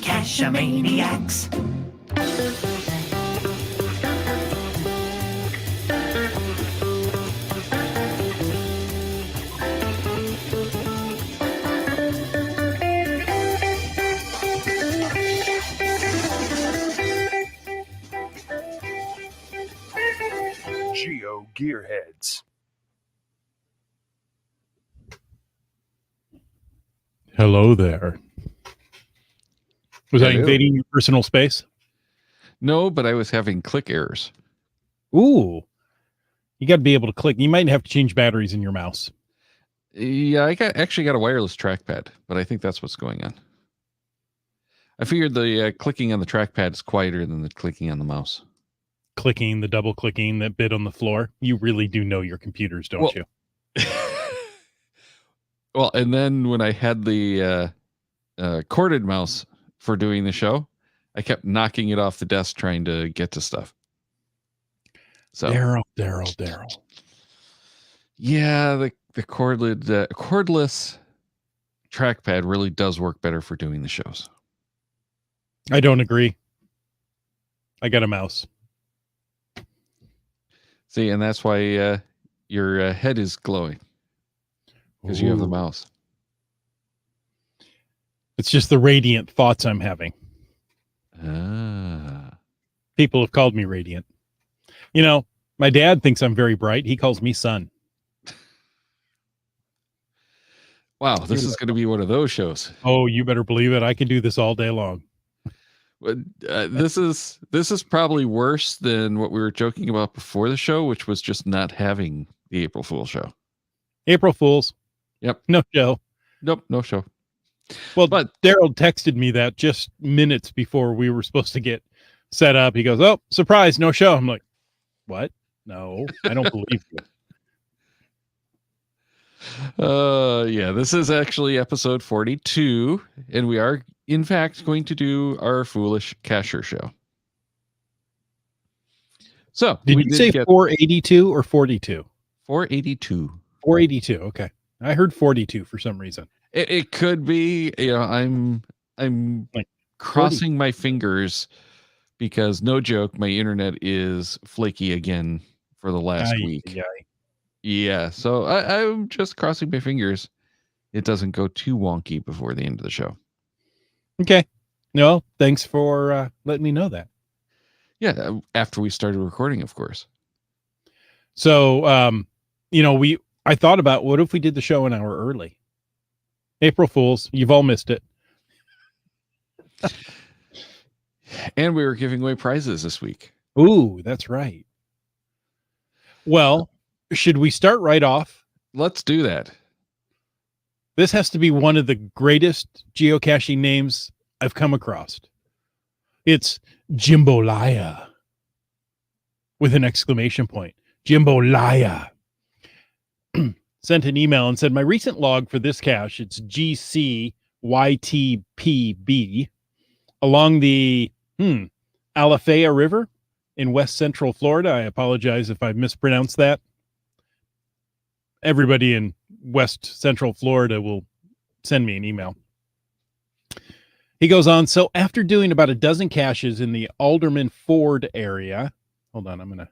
Geocachamaniacs. Geo Gearheads. Hello there. Was I invading your personal space? No, but I was having click errors. Ooh. You got to be able to click. You might have to change batteries in your mouse. Yeah, I actually got a wireless trackpad, but I think that's what's going on. I figured the clicking on the trackpad is quieter than the clicking on the mouse. Clicking, the double clicking, that bit on the floor. You really do know your computers, don't you? Well, and then when I had the corded mouse for doing the show, I kept knocking it off the desk trying to get to stuff. So Daryl. Yeah, the cordless trackpad really does work better for doing the shows. I don't agree. I got a mouse. See, and that's why your head is glowing. Because you have the mouse. It's just the radiant thoughts I'm having. People have called me radiant. You know, my dad thinks I'm very bright. He calls me sun. Wow, this is going to be one of those shows. Oh, you better believe it. I can do this all day long. This is probably worse than what we were joking about before the show, which was just not having the April Fool's show. April Fools. Yep. No show. Nope, no show. Well, but Daryl texted me that just minutes before we were supposed to get set up. He goes, "Oh, surprise, no show." I'm like, "What? No, I don't believe you." Yeah, this is actually episode 42, and we are in fact going to do our Foolish Casher show. So did you say 482 or 42? 482. 482. Okay, I heard 42 for some reason. It could be. You know, I'm like crossing 40. My fingers because no joke, my internet is flaky again for the last week. Yeah, so I'm just crossing my fingers. It doesn't go too wonky before the end of the show. Okay. No, thanks for letting me know that. Yeah, after we started recording, of course. So, you know, I thought about what if we did the show an hour early? April Fools, you've all missed it. And we were giving away prizes this week. Ooh, that's right. Well, should we start right off? Let's do that. This has to be one of the greatest geocaching names I've come across. It's Jimbolaya with an exclamation point. Jimbolaya. Sent an email and said, my recent log for this cache, it's GCYTPB, along the Alafaya River in West Central Florida. I apologize if I mispronounced that. Everybody in West Central Florida will send me an email. He goes on, so after doing about a dozen caches in the Alderman Ford area, hold on, I'm going to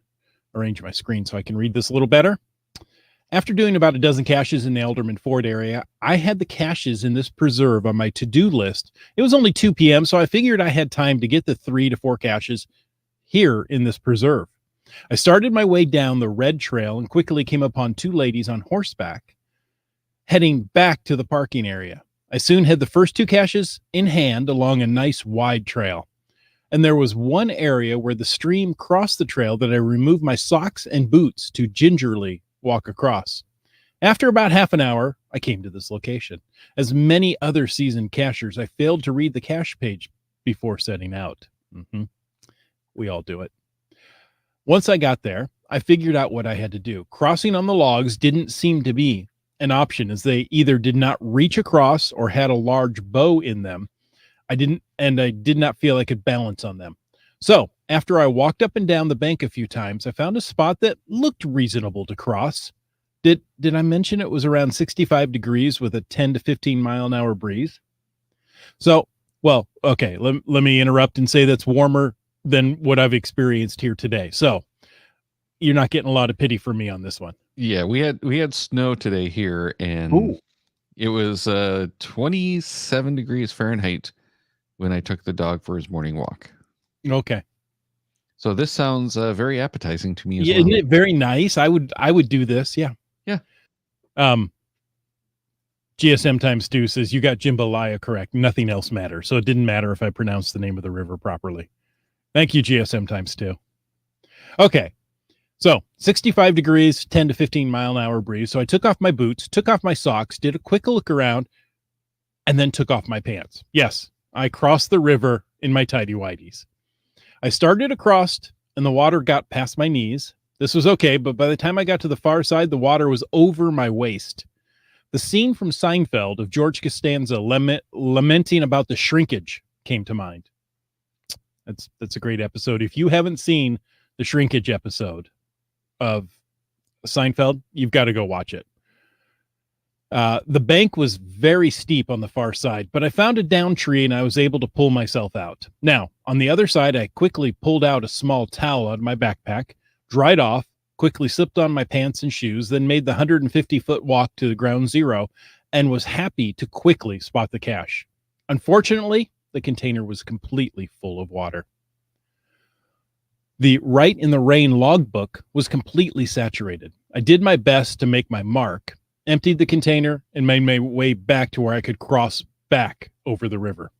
arrange my screen so I can read this a little better. After doing about a dozen caches in the Alderman Ford area, I had the caches in this preserve on my to-do list. It was only 2 p.m., so I figured I had time to get the 3 to 4 caches here in this preserve. I started my way down the red trail and quickly came upon 2 ladies on horseback heading back to the parking area. I soon had the first 2 caches in hand along a nice wide trail. And there was one area where the stream crossed the trail that I removed my socks and boots to gingerly walk across. After about half an hour, I came to this location. As many other seasoned cachers, I failed to read the cache page before setting out. We all do it. Once I got there, I figured out what I had to do. Crossing on the logs didn't seem to be an option, as they either did not reach across or had a large bow in them. I did not feel I could balance on them. So after I walked up and down the bank a few times, I found a spot that looked reasonable to cross. Did I mention it was around 65 degrees with a 10 to 15 mile an hour breeze? So Well, okay, let me interrupt and say that's warmer than what I've experienced here today. So you're not getting a lot of pity for me on this one. Yeah, we had snow today here, and Ooh. it was 27 degrees Fahrenheit when I took the dog for his morning walk. Okay. So this sounds very appetizing to me as Yeah, well. isn't it very nice? I would do this. Yeah. Yeah. GSM times 2 says you got jambalaya correct. Nothing else matters. So it didn't matter if I pronounced the name of the river properly. Thank you, GSM times 2. Okay. So 65 degrees, 10 to 15 mile an hour breeze. So I took off my boots, took off my socks, did a quick look around, and then took off my pants. Yes, I crossed the river in my tidy whities. I started across and the water got past my knees. This was okay, but by the time I got to the far side, the water was over my waist. The scene from Seinfeld of George Costanza lamenting about the shrinkage came to mind. That's a great episode. If you haven't seen the shrinkage episode of Seinfeld, you've got to go watch it. The bank was very steep on the far side, but I found a down tree and I was able to pull myself out. Now, on the other side, I quickly pulled out a small towel out of my backpack, dried off, quickly slipped on my pants and shoes, then made the 150-foot walk to the ground zero and was happy to quickly spot the cache. Unfortunately, the container was completely full of water. The Write in the Rain logbook was completely saturated. I did my best to make my mark, emptied the container, and made my way back to where I could cross back over the river.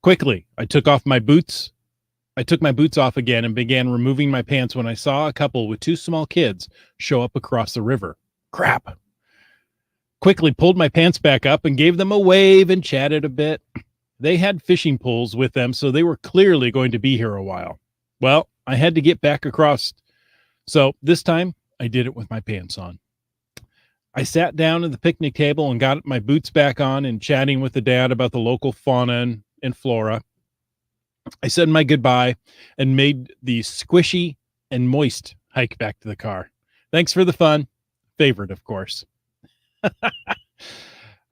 Quickly, I took my boots off again and began removing my pants when I saw a couple with 2 small kids show up across the river. Crap. Quickly pulled my pants back up and gave them a wave and chatted a bit. They had fishing poles with them, so they were clearly going to be here a while. Well, I had to get back across. So this time I did it with my pants on. I sat down at the picnic table and got my boots back on and chatting with the dad about the local fauna and flora. I said my goodbye and made the squishy and moist hike back to the car. Thanks for the fun. Favorite, of course.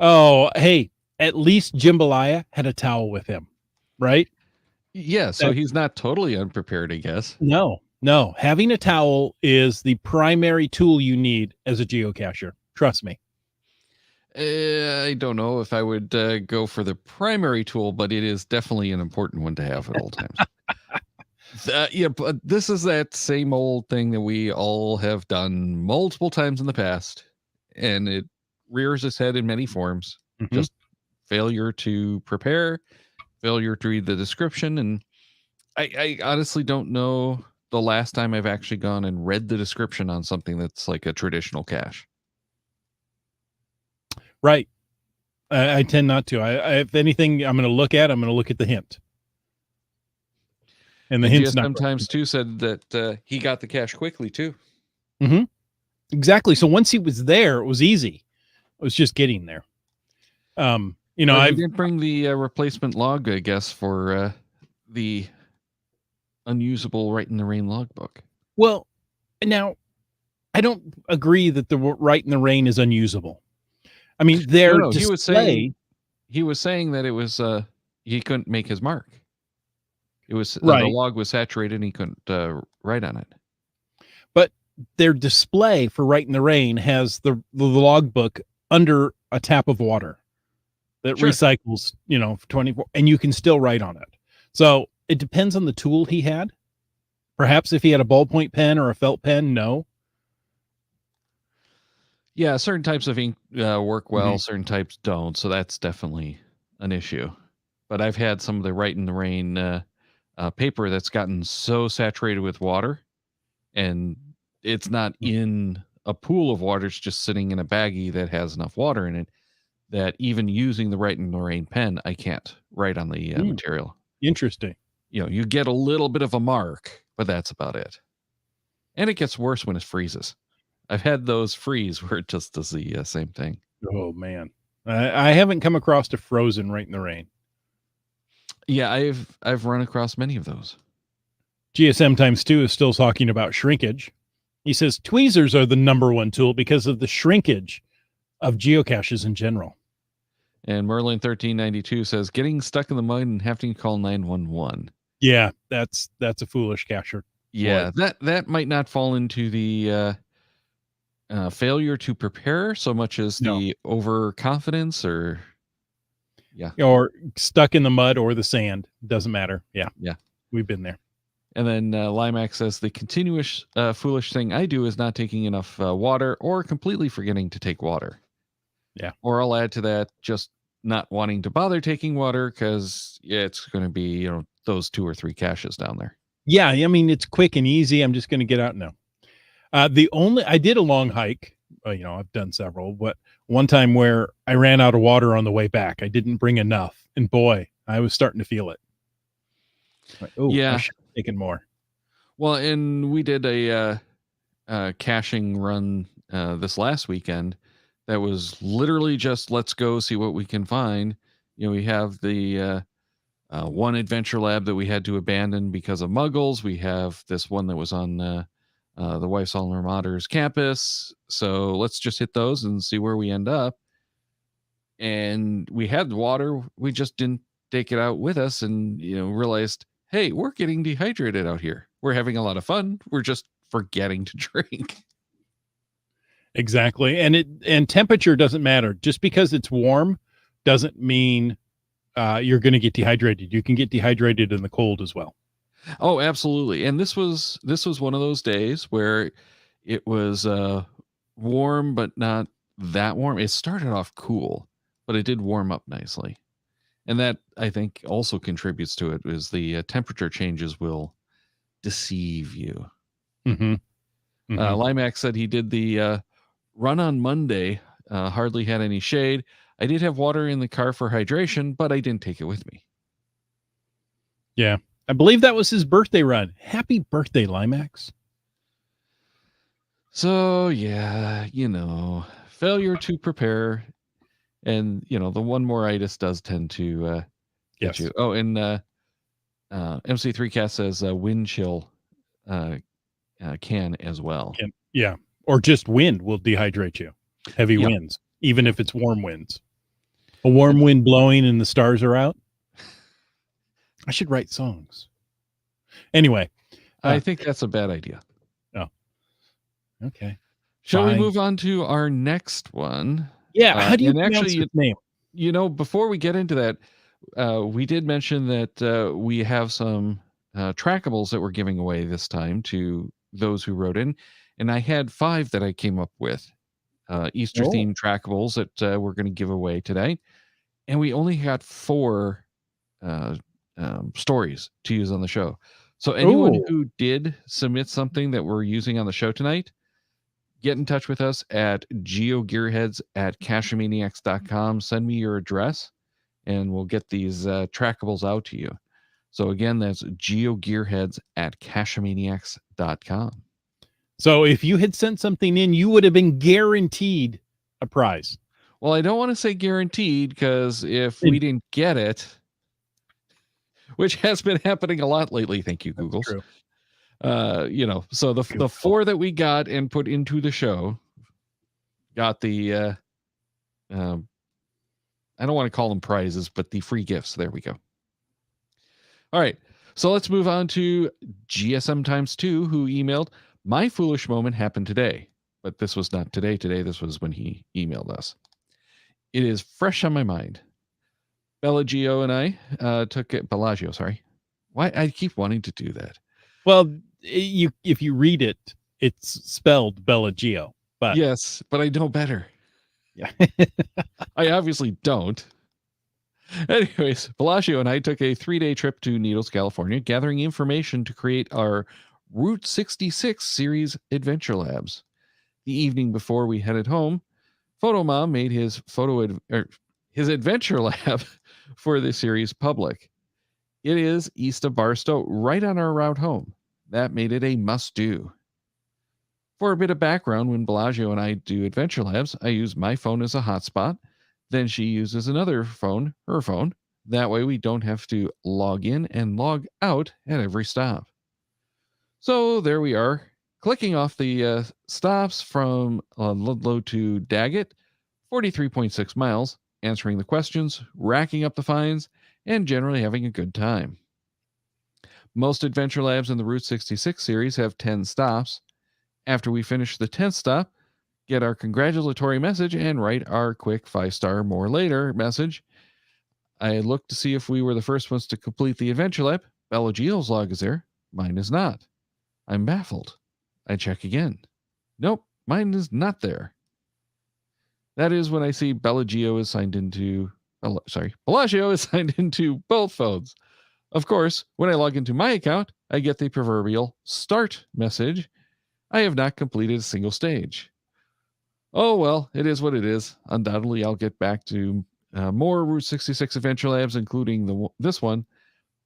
Oh, hey, at least Jambalaya had a towel with him, right? Yeah, so he's not totally unprepared, I guess. No. Having a towel is the primary tool you need as a geocacher. Trust me. I don't know if I would go for the primary tool, but it is definitely an important one to have at all times. Yeah, but this is that same old thing that we all have done multiple times in the past, and it rears its head in many forms. Mm-hmm. Just failure to prepare, failure to read the description, and I honestly don't know the last time I've actually gone and read the description on something that's like a traditional cache. Right. I tend not to. If anything, I'm going to look at the hint. And the hint's not sometimes too said that he got the cache quickly too. Mm-hmm. Exactly. So once he was there, it was easy. It was just getting there. I didn't bring the replacement log, I guess, for the unusable Write in the Rain logbook. Well, now I don't agree that the Write in the Rain is unusable. I mean, display. He was saying that it was he couldn't make his mark. It was right. The log was saturated and he couldn't write on it. But their display for Write in the Rain has the logbook under a tap of water that recycles, 24, and you can still write on it. So it depends on the tool he had. Perhaps if he had a ballpoint pen or a felt pen, no. Yeah, certain types of ink work well, Mm-hmm. certain types don't. So that's definitely an issue. But I've had some of the Write in the Rain paper that's gotten so saturated with water, and it's not in a pool of water, it's just sitting in a baggie that has enough water in it, that even using the Write in the Rain pen, I can't write on the material. Interesting. You get a little bit of a mark, but that's about it. And it gets worse when it freezes. I've had those freeze where it just does the same thing. Oh man, I haven't come across a frozen Write in the Rain. Yeah, I've run across many of those. GSM times 2 is still talking about shrinkage. He says tweezers are the number one tool because of the shrinkage of geocaches in general. And Merlin1392 says getting stuck in the mud and having to call 911. Yeah, that's a foolish cacher. Yeah, that might not fall into the failure to prepare so much as the overconfidence or stuck in the mud or the sand. Doesn't matter. Yeah. We've been there. And then Limax says the continuous foolish thing I do is not taking enough water or completely forgetting to take water. Yeah. Or I'll add to that just not wanting to bother taking water because it's going to be, those 2 or 3 caches down there. Yeah. I mean, it's quick and easy. I'm just going to get out now. I did a long hike. I've done several, but one time where I ran out of water on the way back, I didn't bring enough. And boy, I was starting to feel it. Like, I should have taken more. Well, and we did a caching run this last weekend that was literally just let's go see what we can find. We have the one adventure lab that we had to abandon because of muggles. We have this one that was on the Wife's Alma Mater's campus. So let's just hit those and see where we end up. And we had water. We just didn't take it out with us and, realized, hey, we're getting dehydrated out here. We're having a lot of fun. We're just forgetting to drink. Exactly. And temperature doesn't matter. Just because it's warm doesn't mean you're going to get dehydrated. You can get dehydrated in the cold as well. Oh, absolutely. And this was one of those days where it was warm, but not that warm. It started off cool, but it did warm up nicely. And that, I think, also contributes to it, is the temperature changes will deceive you. Mm-hmm. Mm-hmm. Limax said he did the run on Monday, hardly had any shade. I did have water in the car for hydration, but I didn't take it with me. Yeah. I believe that was his birthday run. Happy birthday, Limax. So, yeah, failure to prepare. And, the one more itis does tend to get you. Oh, and MC3 Cast says wind chill can as well. Yeah. Or just wind will dehydrate you. Heavy winds, even if it's warm winds. A warm wind blowing and the stars are out. I should write songs. Anyway. I think that's a bad idea. Oh. Okay. Shall we move on to our next one? Yeah. How do you pronounce his name? Before we get into that, we did mention that we have some trackables that we're giving away this time to those who wrote in. And I had 5 that I came up with. Easter themed trackables that we're going to give away today. And we only got 4 stories to use on the show. So anyone who did submit something that we're using on the show tonight, get in touch with us at geogearheads@cachemaniacs.com. Send me your address and we'll get these trackables out to you. So again, that's geogearheads@cachemaniacs.com. So if you had sent something in, you would have been guaranteed a prize. Well, I don't want to say guaranteed, because if we didn't get it, which has been happening a lot lately, thank you, Googles. True. So the 4 that we got and put into the show got the I don't want to call them prizes, but the free gifts. There we go. All right. So let's move on to GSM times 2, who emailed, my foolish moment happened today, but this was not today. This was when he emailed us. It is fresh on my mind. Bellagio and I took it. Bellagio, sorry. Why I keep wanting to do that. Well, if you read it, it's spelled Bellagio. But yes, but I know better. Yeah. I obviously don't. Anyways, Bellagio and I took a 3-day trip to Needles, California, gathering information to create our Route 66 series adventure labs. The evening before we headed home, Photo Mom made his his adventure lab for the series public. It is east of Barstow, right on our route home. That made it a must-do. For a bit of background, when Bellagio and I do adventure labs, I use my phone as a hotspot. Then she uses another phone, her phone. That way we don't have to log in and log out at every stop. So there we are, clicking off the stops from Ludlow to Daggett, 43.6 miles. answering the questions, racking up the finds, and generally having a good time. Most adventure labs in the Route 66 series have 10 stops. After we finish the 10th stop, get our congratulatory message, and write our quick 5-star more later message. I looked to see if we were the first ones to complete the adventure lab. Bella Geo's log is there. Mine is not. I'm baffled. I check again. Nope, mine is not there. That is when I see Bellagio is signed into both phones. Of course, when I log into my account, I get the proverbial start message. I have not completed a single stage. Oh well, it is what it is. Undoubtedly, I'll get back to more Route 66 Adventure Labs, including this one,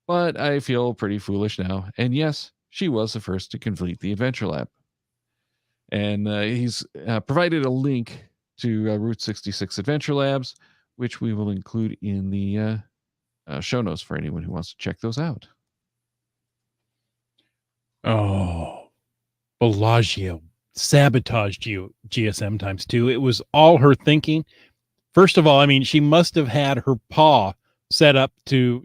but I feel pretty foolish now. And yes, she was the first to complete the Adventure Lab. And he's provided a link to Route 66 Adventure Labs, which we will include in the show notes for anyone who wants to check those out. Oh, Bellagio sabotaged you, GSM times 2. It was all her thinking. First of all, I mean, she must have had her paw set up to,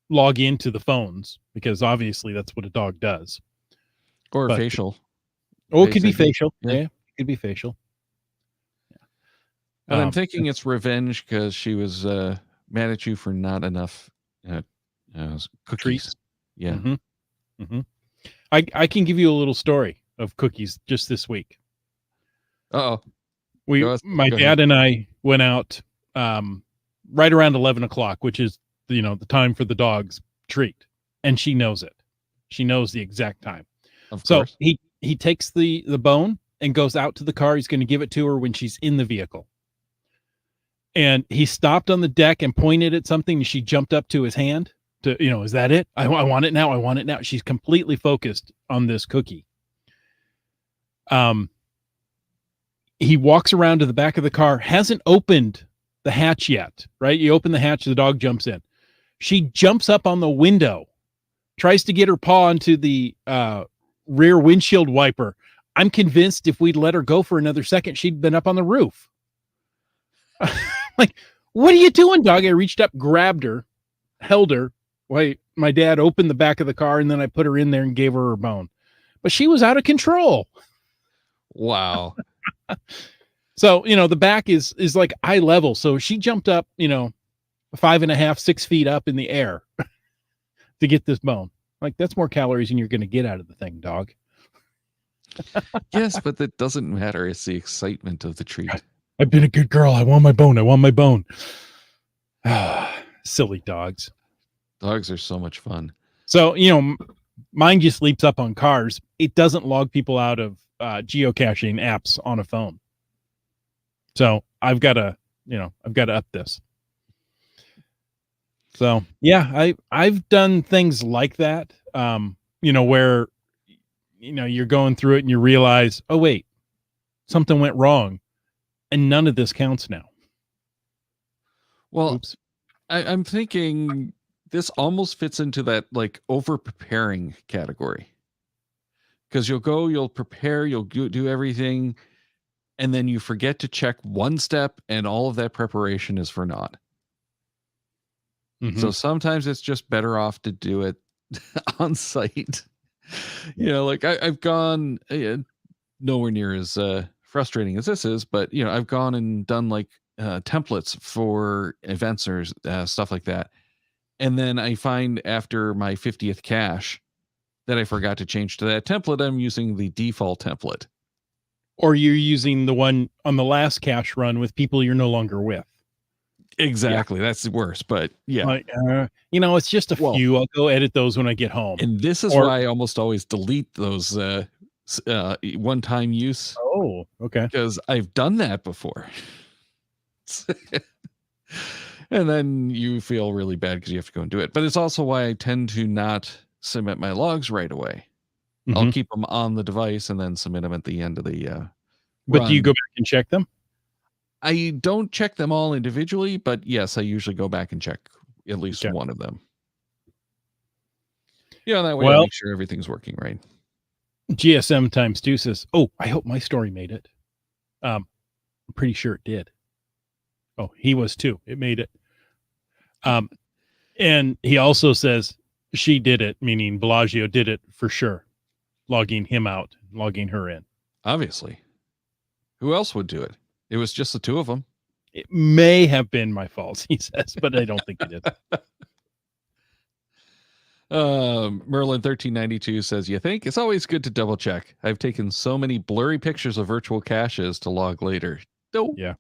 log into the phones, because obviously that's what a dog does. Or facial. Oh, it could be facial. Yeah, it could be facial. But I'm thinking it's revenge because she was mad at you for not enough cookies. Treats. Yeah. Mm-hmm. Mm-hmm. I can give you a little story of cookies just this week. Uh-oh. My dad and I went out right around 11 o'clock, which is, the time for the dog's treat. And she knows it. She knows the exact time. Of course. So he takes the bone and goes out to the car. He's going to give it to her when she's in the vehicle. And he stopped on the deck and pointed at something, and she jumped up to his hand to, is that it? I want it now. I want it now. She's completely focused on this cookie. He walks around to the back of the car, hasn't opened the hatch yet, right? You open the hatch, the dog jumps in. She jumps up on the window, tries to get her paw onto the rear windshield wiper. I'm convinced if we'd let her go for another second, she'd been up on the roof. Like, what are you doing, dog? I reached up, grabbed her, held her. Wait, my dad opened the back of the car, and then I put her in there and gave her bone. But she was out of control. Wow. So, the back is like eye level. So she jumped up, 5.5, 6 feet up in the air to get this bone. Like, that's more calories than you're going to get out of the thing, dog. Yes, but that doesn't matter. It's the excitement of the treat. I've been a good girl. I want my bone. I want my bone. Silly dogs. Dogs are so much fun. So, mine just leaps up on cars. It doesn't log people out of geocaching apps on a phone. So I've got to up this. So yeah, I've done things like that. Where, you're going through it and you realize, oh wait, something went wrong, and none of this counts now. Well, I'm thinking this almost fits into that like over preparing category. Because you'll prepare, you'll do everything, and then you forget to check one step, and all of that preparation is for naught. Mm-hmm. So sometimes it's just better off to do it on site. Like I've gone nowhere near as frustrating as this is, but I've gone and done like templates for events or stuff like that. And then I find after my 50th cache that I forgot to change to that template. I'm using the default template. Or you're using the one on the last cache run with people you're no longer with. Exactly. Yeah. That's worse, but yeah. Like, it's just a few. I'll go edit those when I get home. And this is why I almost always delete those one-time use. Oh, okay. Because I've done that before. And then you feel really bad because you have to go and do it. But it's also why I tend to not submit my logs right away. Mm-hmm. I'll keep them on the device and then submit them at the end of the But run. Do you go back and check them? I don't check them all individually, but yes, I usually go back and check at least one of them. That way I make sure everything's working right. GSM times 2 says, oh, I hope my story made it. I'm pretty sure it did. Oh, he was too. It made it. And he also says she did it, meaning Bellagio did it for sure, logging him out, logging her in. Obviously. Who else would do it? It was just the two of them. It may have been my fault, he says, but I don't think it is. Merlin 1392 says, you think? It's always good to double check. I've taken so many blurry pictures of virtual caches to log later. No. Yeah.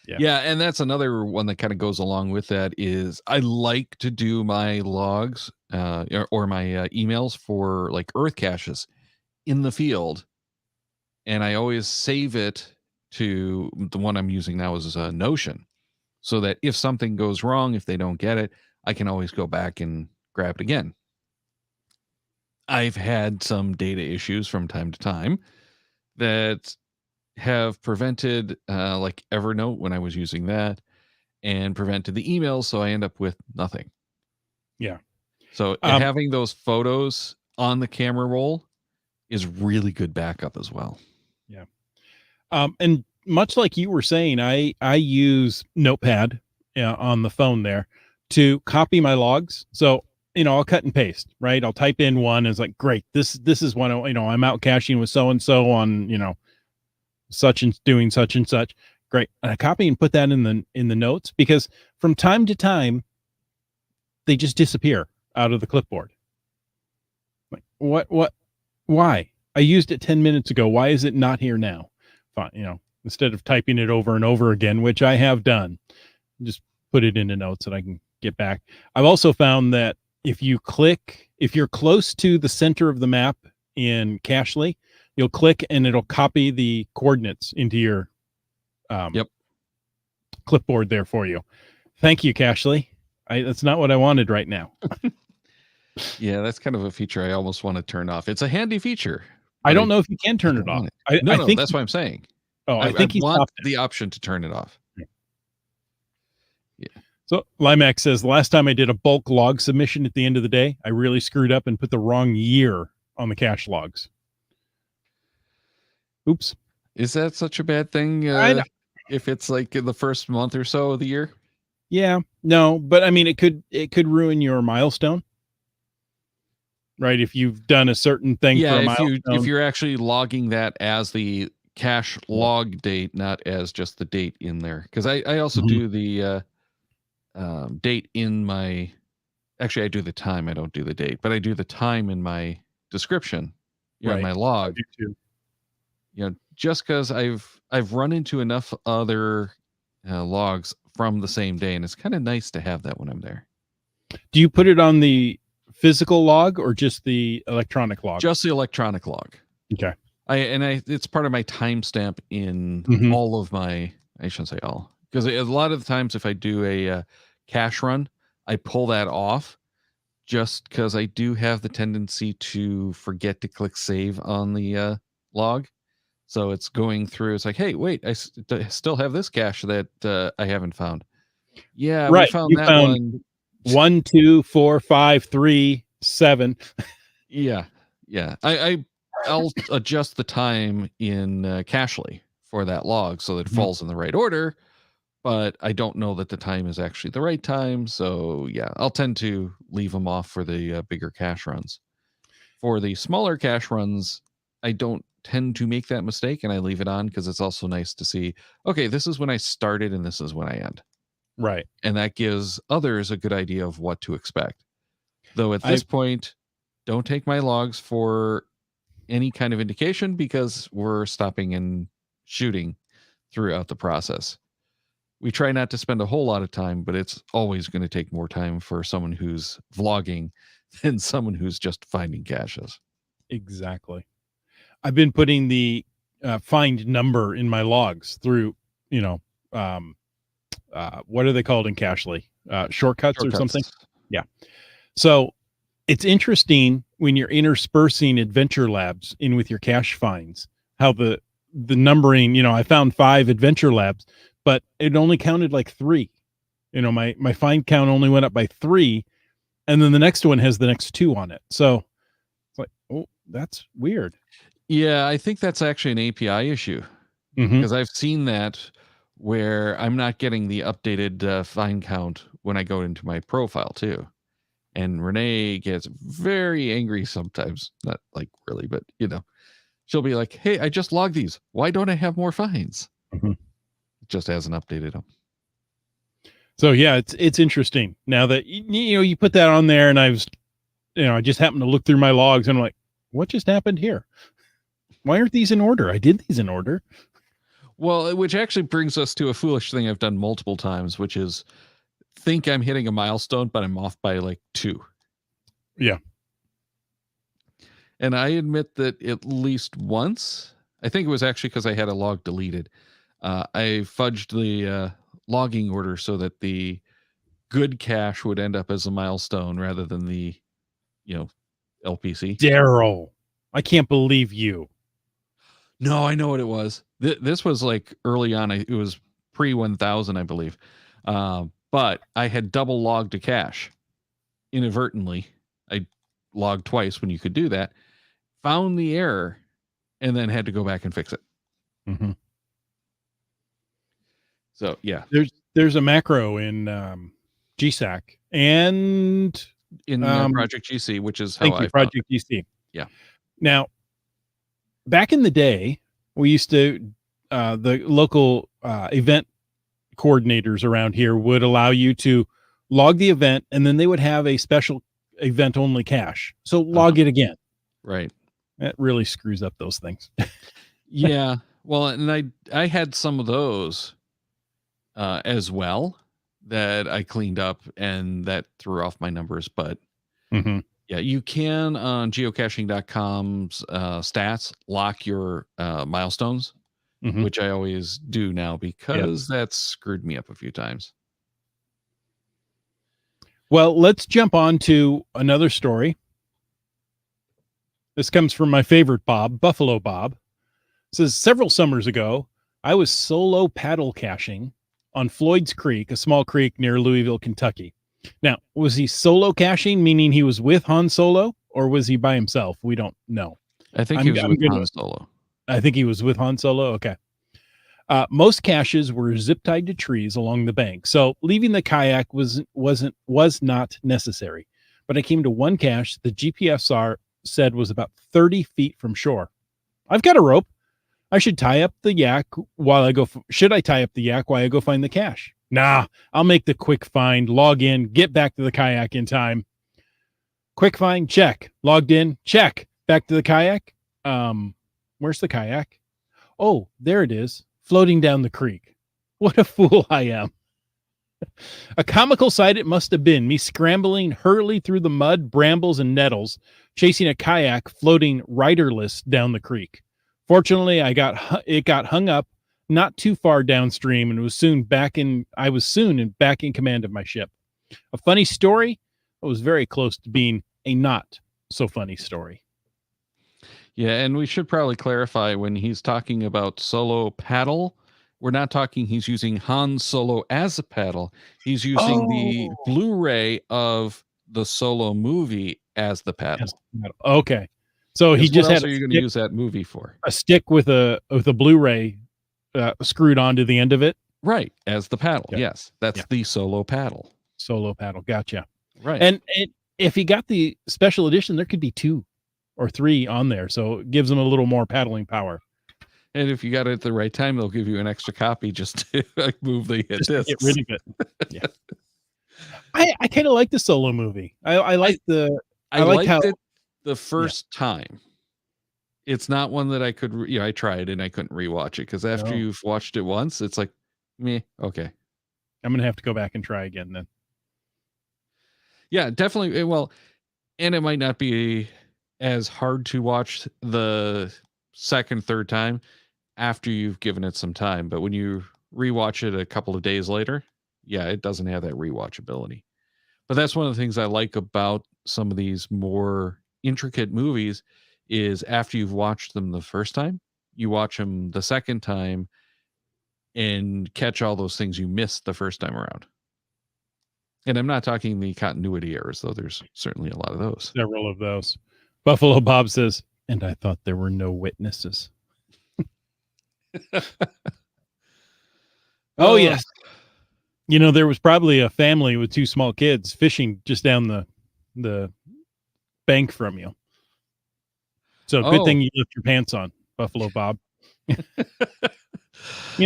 Yeah, and that's another one that kind of goes along with that is I like to do my logs or my emails for like Earth caches in the field, and I always save it to the one I'm using now is Notion, so that if something goes wrong, if they don't get it, I can always go back and grab it again. I've had some data issues from time to time that have prevented like Evernote when I was using that and prevented the emails, so I end up with nothing. Yeah. So having those photos on the camera roll is really good backup as well. Yeah. And much like you were saying, I use Notepad on the phone there to copy my logs. So, I'll cut and paste, right? I'll type in one. It's like, great. This is one, I'm out caching with so-and-so on, such and doing such and such. Great. And I copy and put that in the notes, because from time to time they just disappear out of the clipboard. Like, why? I used it 10 minutes ago. Why is it not here now? Fine, instead of typing it over and over again, which I have done, just put it into notes that I can get back. I've also found that if you're close to the center of the map in Cachely, you'll click and it'll copy the coordinates into your clipboard there for you. Thank you, Cachely. That's not what I wanted right now. Yeah, that's kind of a feature I almost want to turn off. It's a handy feature. I don't know if you can turn it off. I think that's what I'm saying. Oh, I think I want the option to turn it off. Yeah. So Limax says, last time I did a bulk log submission at the end of the day, I really screwed up and put the wrong year on the cache logs. Oops. Is that such a bad thing if it's like in the first month or so of the year? Yeah, no, but I mean, it could ruin your milestone, right? If you've done a certain thing for a milestone. If you're actually logging that as the cache log date, not as just the date in there. Because I also do the date in my, actually I do the time, I don't do the date, but I do the time in my description, in my log. I do too. Just because I've run into enough other logs from the same day, and it's kind of nice to have that when I'm there. Do you put it on the physical log or just the electronic log? Just the electronic log. Okay. It's part of my timestamp in all of my, I shouldn't say all, because a lot of the times if I do a cache run, I pull that off just because I do have the tendency to forget to click save on the log. So it's going through. It's like, hey, wait, I still have this cache that I haven't found. Yeah, right. We found you that found one. 1, 2, 4, 5, 3, 7. Yeah. I'll adjust the time in Cachely for that log so that it falls in the right order, but I don't know that the time is actually the right time. So yeah, I'll tend to leave them off for the bigger cache runs. For the smaller cache runs, I don't tend to make that mistake, and I leave it on because it's also nice to see, okay, this is when I started and this is when I end. Right. And that gives others a good idea of what to expect. Though at this point, don't take my logs for any kind of indication because we're stopping and shooting throughout the process. We try not to spend a whole lot of time, but it's always going to take more time for someone who's vlogging than someone who's just finding caches. Exactly. I've been putting the find number in my logs through, what are they called in Cachely? Shortcuts or something? Yeah. So it's interesting when you're interspersing adventure labs in with your cache finds, how the numbering, I found 5 adventure labs, but it only counted like 3. My find count only went up by 3. And then the next one has the next 2 on it. So it's like, oh, that's weird. Yeah, I think that's actually an API issue because I've seen that where I'm not getting the updated fine count when I go into my profile too. And Renee gets very angry sometimes. Not like really, but she'll be like, "Hey, I just logged these. Why don't I have more fines?" Mm-hmm. Just hasn't updated them. So yeah, it's interesting now that you put that on there, and I just happened to look through my logs, and I'm like, what just happened here? Why aren't these in order? I did these in order. Well, which actually brings us to a foolish thing I've done multiple times, which is think I'm hitting a milestone, but I'm off by like 2. Yeah. And I admit that at least once, I think it was actually because I had a log deleted. I fudged the logging order so that the good cache would end up as a milestone rather than the, LPC. Daryl, I can't believe you. No, I know what it was. This was like early on. It was pre 1000, I believe. But I had double logged a cache inadvertently. I logged twice when you could do that. Found the error, and then had to go back and fix it. Mm-hmm. So yeah, there's a macro in GSAC and in Project GC, which is how I Project GC. Yeah. Now, back in the day, we used to the local event coordinators around here would allow you to log the event, and then they would have a special event only cache. So log it again. Right. That really screws up those things. Yeah. Well, and I had some of those as well that I cleaned up, and that threw off my numbers. But yeah, you can on geocaching.com's stats lock your milestones, which I always do now because that's screwed me up a few times. Well, let's jump on to another story. This comes from my favorite Bob, Buffalo Bob. It says, several summers ago, I was solo paddle caching on Floyd's Creek, a small creek near Louisville, Kentucky. Now, was he solo caching, meaning he was with Han Solo, or was he by himself? We don't know. I think he was with Han Solo. I think he was with Han Solo. Okay. Most caches were zip tied to trees along the bank, so leaving the kayak was not necessary. But I came to one cache the GPS said was about 30 feet from shore. I've got a rope. I should tie up the yak while I go. Should I tie up the yak while I go find the cache? Nah, I'll make the quick find, log in, get back to the kayak in time. Quick find, check. Logged in, check. Back to the kayak. Where's the kayak? Oh, there it is, floating down the creek. What a fool I am. A comical sight it must have been, me scrambling hurriedly through the mud, brambles, and nettles, chasing a kayak floating riderless down the creek. Fortunately, it got hung up not too far downstream, and I was soon back in command of my ship. A funny story. It was very close to being a not so funny story. Yeah, and we should probably clarify when he's talking about solo paddle, we're not talking he's using Han Solo as a paddle. He's using the Blu-ray of the Solo movie as the paddle. Okay. So he just what else are you going to use that movie for? A stick with a Blu-ray screwed onto the end of it. Right, as the paddle. Yeah. Yes, that's the solo paddle. Solo paddle. Gotcha. Right. And if he got the special edition, there could be 2 or 3 on there, so it gives him a little more paddling power. And if you got it at the right time, they'll give you an extra copy just to move the discs. Get rid of it. Yeah. I kind of like the Solo movie. I like it the first time. It's not one that I could. I tried and I couldn't rewatch it because after you've watched it once, it's like, meh. Okay, I'm gonna have to go back and try again then. Yeah, definitely. Well, and it might not be as hard to watch the second, third time after you've given it some time. But when you rewatch it a couple of days later, yeah, it doesn't have that rewatchability. But that's one of the things I like about some of these more intricate movies is after you've watched them the first time, you watch them the second time and catch all those things you missed the first time around. And I'm not talking the continuity errors, though. There's certainly a lot of those. Several of those. Buffalo Bob says, and I thought there were no witnesses. Oh, yes. You know, there was probably a family with 2 small kids fishing just down the bank from you. So good thing you left your pants on, Buffalo Bob. You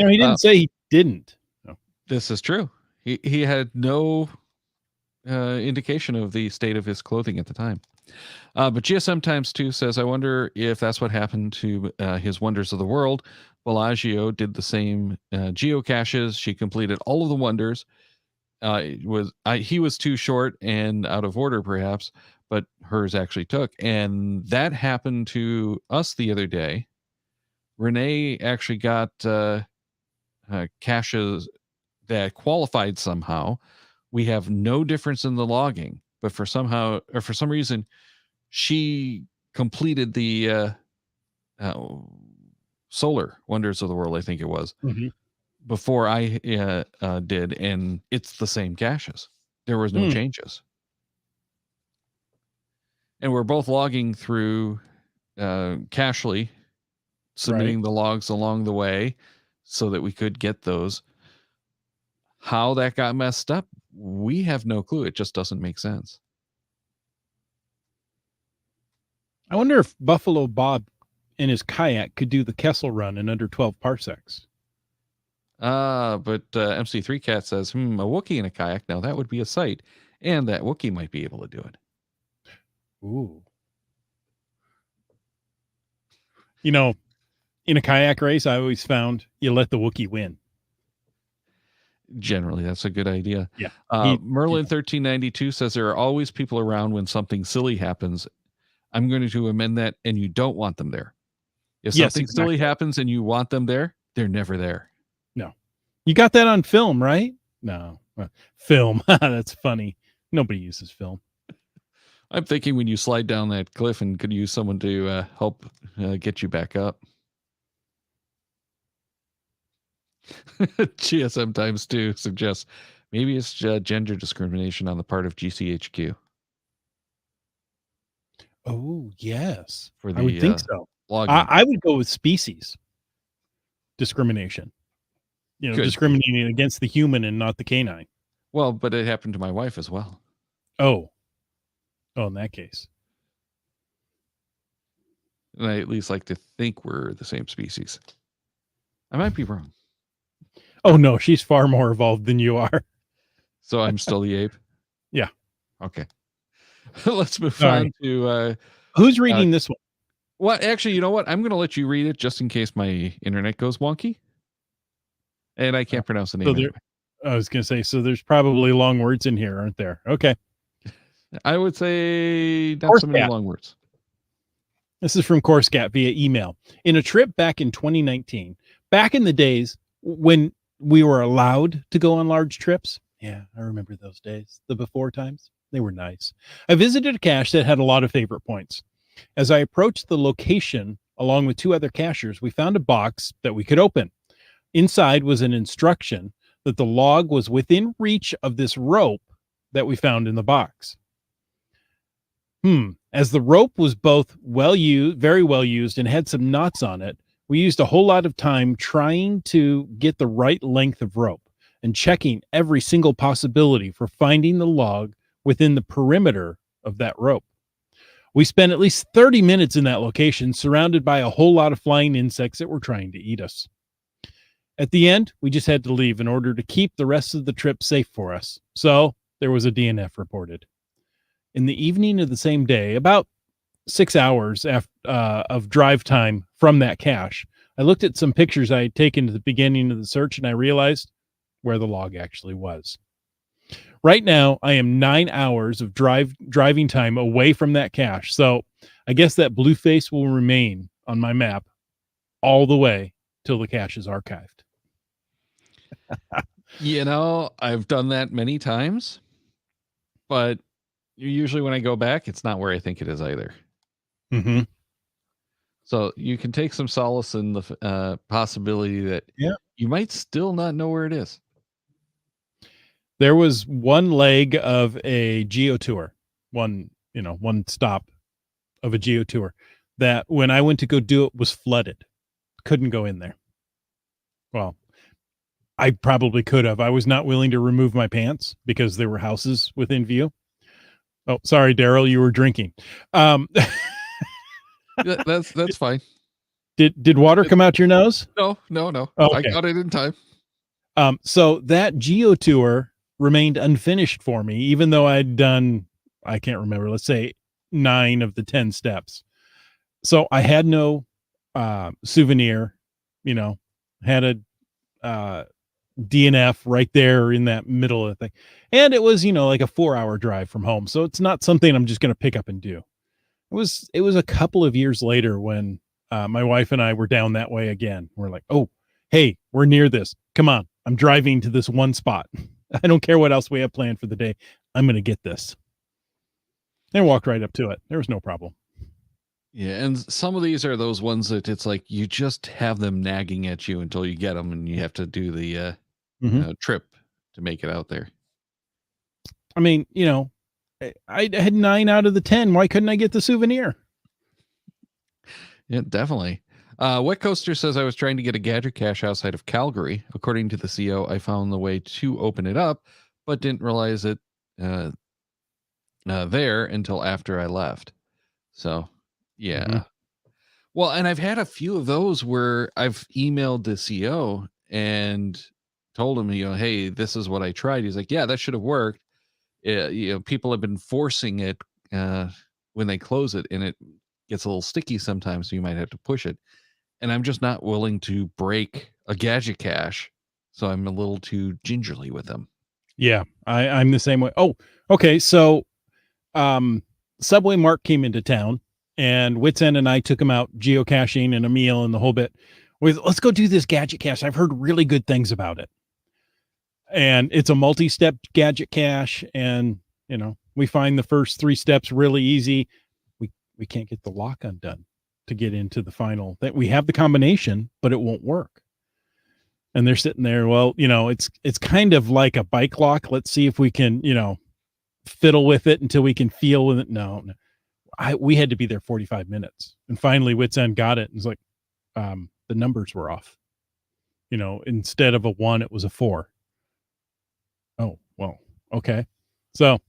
know, he didn't say he didn't. No. This is true. He had no indication of the state of his clothing at the time. But GSM Times 2 says, I wonder if that's what happened to his Wonders of the World. Bellagio did the same geocaches. She completed all of the wonders. He was too short and out of order, perhaps, but hers actually took. And that happened to us the other day. Renee actually got caches that qualified somehow. We have no difference in the logging, but for some reason, she completed the solar Wonders of the World, I think it was, before I did, and it's the same caches. There was no changes. And we're both logging through Cachely, submitting the logs along the way so that we could get those. How that got messed up, we have no clue. It just doesn't make sense. I wonder if Buffalo Bob in his kayak could do the Kessel Run in under 12 parsecs. But MC3 Cat says, a Wookiee in a kayak. Now that would be a sight, and that Wookiee might be able to do it. Ooh. You know, in a kayak race, I always found you let the Wookiee win. Generally, that's a good idea. Yeah. Merlin1392 says there are always people around when something silly happens. I'm going to amend that, and you don't want them there. If something silly happens and you want them there, they're never there. No. You got that on film, right? No. Film. That's funny. Nobody uses film. I'm thinking when you slide down that cliff and could use someone to help get you back up. GSM Times 2 suggests maybe it's gender discrimination on the part of GCHQ. Oh, yes. For the, I would think so. I would go with species discrimination. You know, discriminating against the human and not the canine. Well, but it happened to my wife as well. Oh, in that case. And I at least like to think we're the same species. I might be wrong. Oh, no, she's far more evolved than you are. So I'm still the ape? Yeah. Okay. Let's move on to... who's reading this one? Well, actually, you know what? I'm going to let you read it just in case my internet goes wonky. And I can't pronounce the name. Anyway. I was going to say, so there's probably long words in here, aren't there? Okay. I would say not so many long words. This is from CourseCat via email. In a trip back in 2019, back in the days when we were allowed to go on large trips. Yeah, I remember those days. The before times, they were nice. I visited a cache that had a lot of favorite points. As I approached the location, along with 2 other cachers, we found a box that we could open. Inside was an instruction that the log was within reach of this rope that we found in the box. As the rope was both very well used, and had some knots on it, we used a whole lot of time trying to get the right length of rope and checking every single possibility for finding the log within the perimeter of that rope. We spent at least 30 minutes in that location, surrounded by a whole lot of flying insects that were trying to eat us. At the end, we just had to leave in order to keep the rest of the trip safe for us. So there was a DNF reported. In the evening of the same day, about 6 hours of drive time from that cache, I looked at some pictures I had taken at the beginning of the search, and I realized where the log actually was. Right now, I am 9 hours of driving time away from that cache, so I guess that blue face will remain on my map all the way till the cache is archived. You know, I've done that many times, but usually when I go back, it's not where I think it is either. Mm-hmm. So you can take some solace in the possibility that you might still not know where it is. There was one leg of a geo tour, one stop of a geo tour that when I went to go do it was flooded. Couldn't go in there. Well, I probably could have. I was not willing to remove my pants because there were houses within view. Oh, sorry, Daryl, you were drinking. That's fine. Did water come out your nose? No. Oh, I okay. got it in time. So that Geo tour remained unfinished for me, even though I'd done, I can't remember, let's say 9 of the 10 steps. So I had no souvenir, had a DNF right there in that middle of the thing. And it was, like a 4-hour drive from home. So it's not something I'm just going to pick up and do. It was a couple of years later when my wife and I were down that way again. We're like, oh, hey, we're near this. Come on. I'm driving to this one spot. I don't care what else we have planned for the day. I'm going to get this. And walked right up to it. There was no problem. Yeah, and some of these are those ones that it's like you just have them nagging at you until you get them, and you have to do the trip to make it out there. I mean, I had 9 out of the 10. Why couldn't I get the souvenir? Yeah, definitely. Wet Coaster says, I was trying to get a gadget cache outside of Calgary. According to the CO, I found the way to open it up, but didn't realize it there until after I left. So, yeah. Mm-hmm. Well, and I've had a few of those where I've emailed the CO and told him, hey, this is what I tried. He's like, yeah, that should have worked. People have been forcing it when they close it, and it gets a little sticky sometimes, so you might have to push it. And I'm just not willing to break a gadget cache, so I'm a little too gingerly with them. Yeah, I'm the same way. Oh, okay. So Subway Mark came into town, and Wits End and I took him out geocaching and a meal and the whole bit. Let's go do this gadget cache. I've heard really good things about it. And it's a multi-step gadget cache, and we find the first 3 steps really easy. We can't get the lock undone to get into the final. That we have the combination, but it won't work. And they're sitting there. Well, it's kind of like a bike lock. Let's see if we can, fiddle with it until we can feel with it. No. We had to be there 45 minutes, and finally Wits End got it. And it's like, the numbers were off. Instead of a 1, it was a 4. Oh, well, okay. So,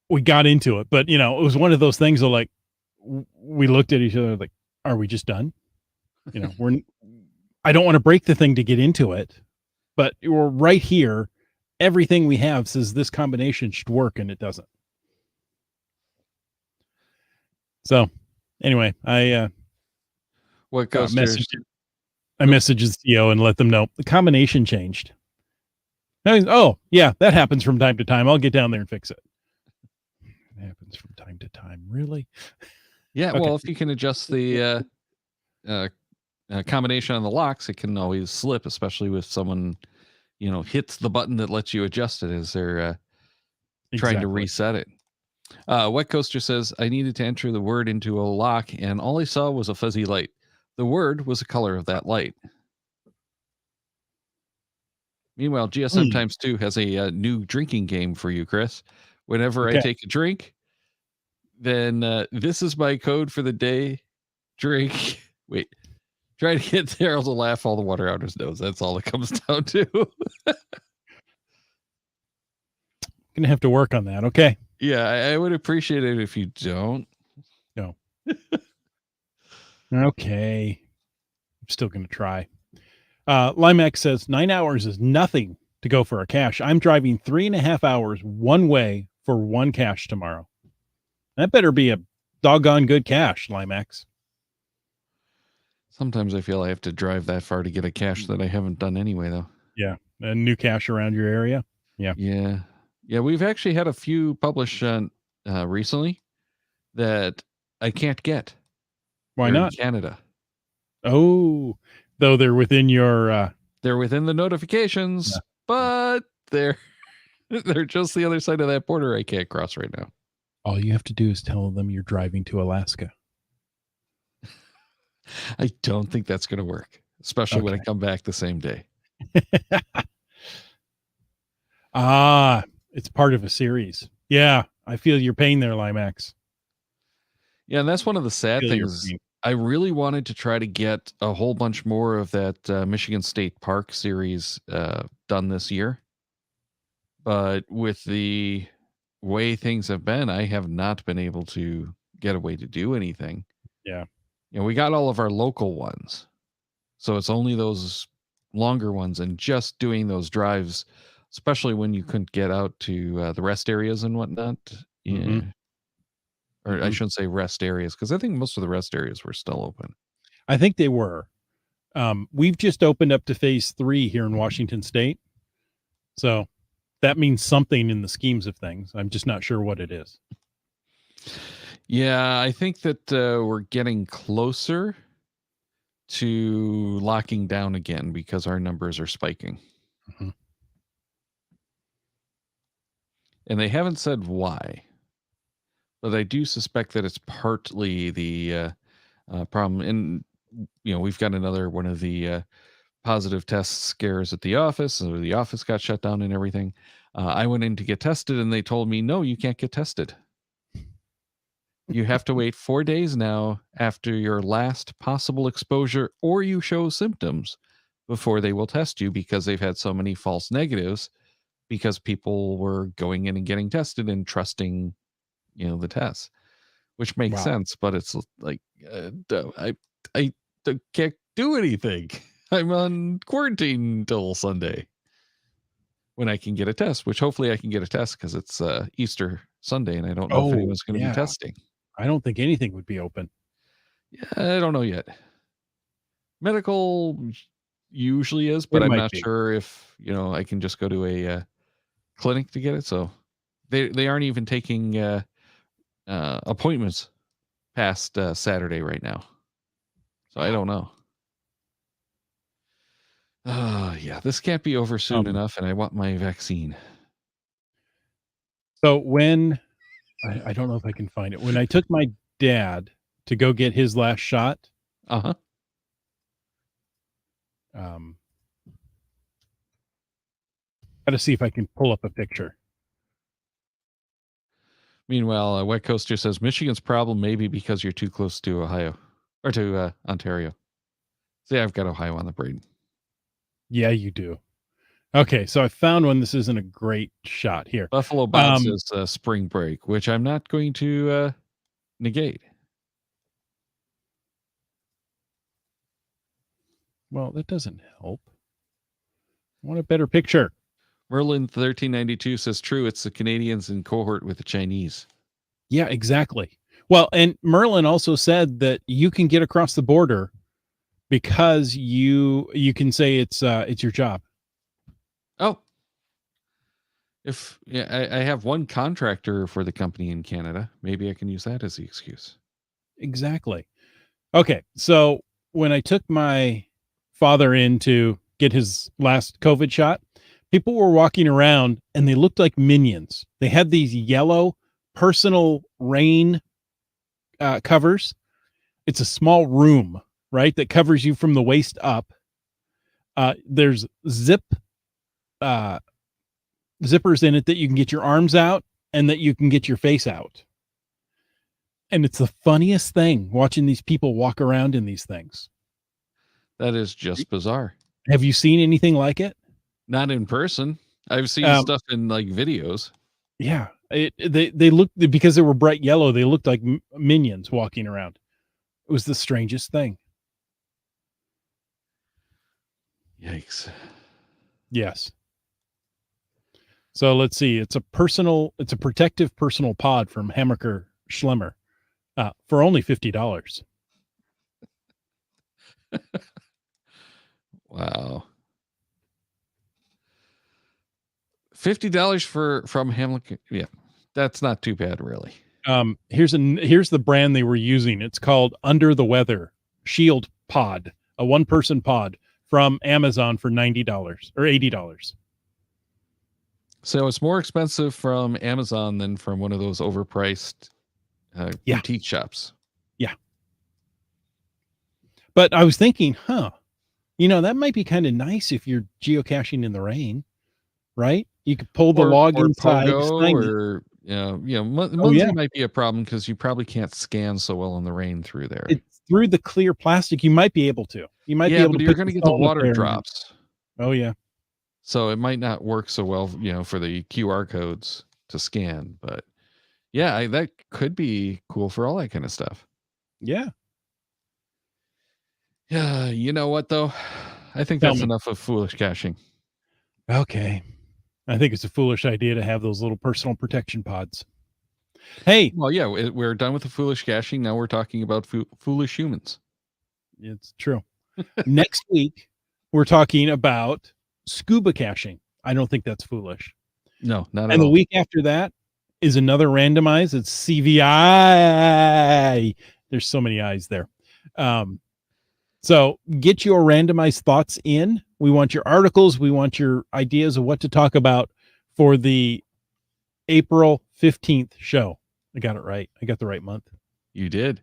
we got into it, but it was one of those things of like, we looked at each other like, are we just done? I don't want to break the thing to get into it, but we're right here. Everything we have says this combination should work, and it doesn't. So anyway, I messaged the CEO and let them know the combination changed. Oh yeah, that happens from time to time. I'll get down there and fix it. It happens from time to time. Really? Yeah. Okay. Well, if you can adjust the combination on the locks, it can always slip, especially with someone, hits the button that lets you adjust it as they're trying to reset it. Wet Coaster says, I needed to enter the word into a lock, and all I saw was a fuzzy light. The word was the color of that light. Meanwhile, GSM times 2 has a new drinking game for you, Chris. Whenever I take a drink, then this is my code for the day. Drink. Wait. Try to get Daryl to laugh all the water out his nose. That's all it comes down to. Gonna have to work on that. Okay. Yeah, I would appreciate it if you don't. No. Okay. I'm still gonna try. Limex says 9 hours is nothing to go for a cache. I'm driving 3.5 hours one way for one cache tomorrow. That better be a doggone good cache, Limex. Sometimes I feel I have to drive that far to get a cache that I haven't done anyway, though. Yeah. A new cache around your area. Yeah. Yeah. Yeah. We've actually had a few published recently that I can't get. Why not? In Canada. Oh, though they're within your they're within the notifications, but they're just the other side of that border I can't cross right now. All you have to do is tell them you're driving to Alaska. I don't think that's going to work, especially when I come back the same day. It's part of a series. Yeah, I feel your pain there, Limax. Yeah, and that's one of the sad things. I really wanted to try to get a whole bunch more of that Michigan State Park series done this year. But with the way things have been, I have not been able to get a way to do anything. Yeah. We got all of our local ones. So it's only those longer ones, and just doing those drives, especially when you couldn't get out to the rest areas and whatnot. Yeah. Mm-hmm. Or I shouldn't say rest areas, because I think most of the rest areas were still open. I think they were. We've just opened up to phase 3 here in Washington State. So that means something in the schemes of things. I'm just not sure what it is. Yeah, I think that we're getting closer to locking down again because our numbers are spiking. Mm-hmm. And they haven't said why. But I do suspect that it's partly the problem. And, we've got another one of the positive test scares at the office. So the office got shut down and everything. I went in to get tested, and they told me, no, you can't get tested. You have to wait 4 days now after your last possible exposure, or you show symptoms, before they will test you, because they've had so many false negatives because people were going in and getting tested and trusting, the tests, which makes sense. But it's like, I can't do anything. I'm on quarantine until Sunday when I can get a test, which hopefully I can get a test because it's Easter Sunday, and I don't know if anyone's going to be testing. I don't think anything would be open. Yeah, I don't know yet. Medical usually is, but I'm not sure if, I can just go to a clinic to get it. So they aren't even taking appointments past Saturday right now. So I don't know. Yeah, this can't be over soon enough, and I want my vaccine. So when, I don't know if I can find it. When I took my dad to go get his last shot. Uh-huh. Gotta see if I can pull up a picture. Meanwhile, Wet Coaster says Michigan's problem may be because you're too close to Ohio or to Ontario. See, I've got Ohio on the brain. Yeah, you do. Okay, so I found one. This isn't a great shot here. Buffalo Bob says spring break, which I'm not going to negate. Well, that doesn't help. I want a better picture. Merlin 1392 says true. It's the Canadians in cohort with the Chinese. Yeah, exactly. Well, and Merlin also said that you can get across the border because you can say it's your job. Oh, I have one contractor for the company in Canada, maybe I can use that as the excuse. Exactly. Okay, so when I took my father in to get his last COVID shot, people were walking around and they looked like minions. They had these yellow personal rain covers. It's a small room, right, that covers you from the waist up. There's zippers in it that you can get your arms out and that you can get your face out. And it's the funniest thing watching these people walk around in these things. That is just bizarre. Have you seen anything like it? Not in person. I've seen stuff in like videos. Yeah, they looked, because they were bright yellow, they looked like minions walking around. It was the strangest thing. Yikes. Yes. So let's see. It's a protective personal pod from Hammaker Schlemmer for only $50. Wow. $50 from Hammaker. Yeah, that's not too bad, really. Here's the brand they were using. It's called Under the Weather Shield Pod, a one-person pod from Amazon for $90 or $80. So it's more expensive from Amazon than from one of those overpriced boutique shops. Yeah. But I was thinking, that might be kind of nice if you're geocaching in the rain, right? You could pull the log inside. Muncie might be a problem because you probably can't scan so well in the rain through there. through the clear plastic, you might be able to. You might be able but to. you're going to get the water drops. Oh yeah. So it might not work so well, for the QR codes to scan. But yeah, that could be cool for all that kind of stuff. Yeah. Yeah. You know what though? I think that's enough of foolish caching. Okay. I think it's a foolish idea to have those little personal protection pods. Hey. Well, yeah, we're done with the foolish caching. Now we're talking about foolish humans. It's true. Next week, we're talking about scuba caching. I don't think that's foolish. No, not at all. And the week after that is another randomized. It's CVI. There's so many I's there. So get your randomized thoughts in. We want your articles. We want your ideas of what to talk about for the April 15th show. I got it right. I got the right month. You did.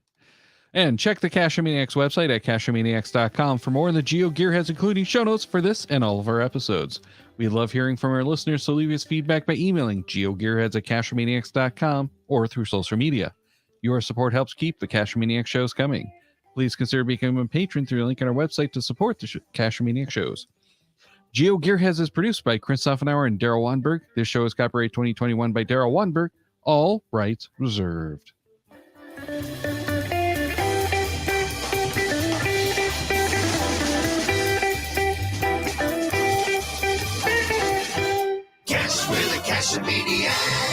And check the Cachemaniacs website at cachemaniacs.com for more on the Geo Gearheads, including show notes for this and all of our episodes. We love hearing from our listeners, so leave us feedback by emailing geogearheads@cachemaniacs.com or through social media. Your support helps keep the Cachemaniacs shows coming. Please consider becoming a patron through the link on our website to support the Cachemaniacs shows. Geo Gearheads is produced by Chris Offenauer and Daryl Wanberg. This show is copyright 2021 by Daryl Wanberg. All rights reserved. Cash with a Cachemaniac.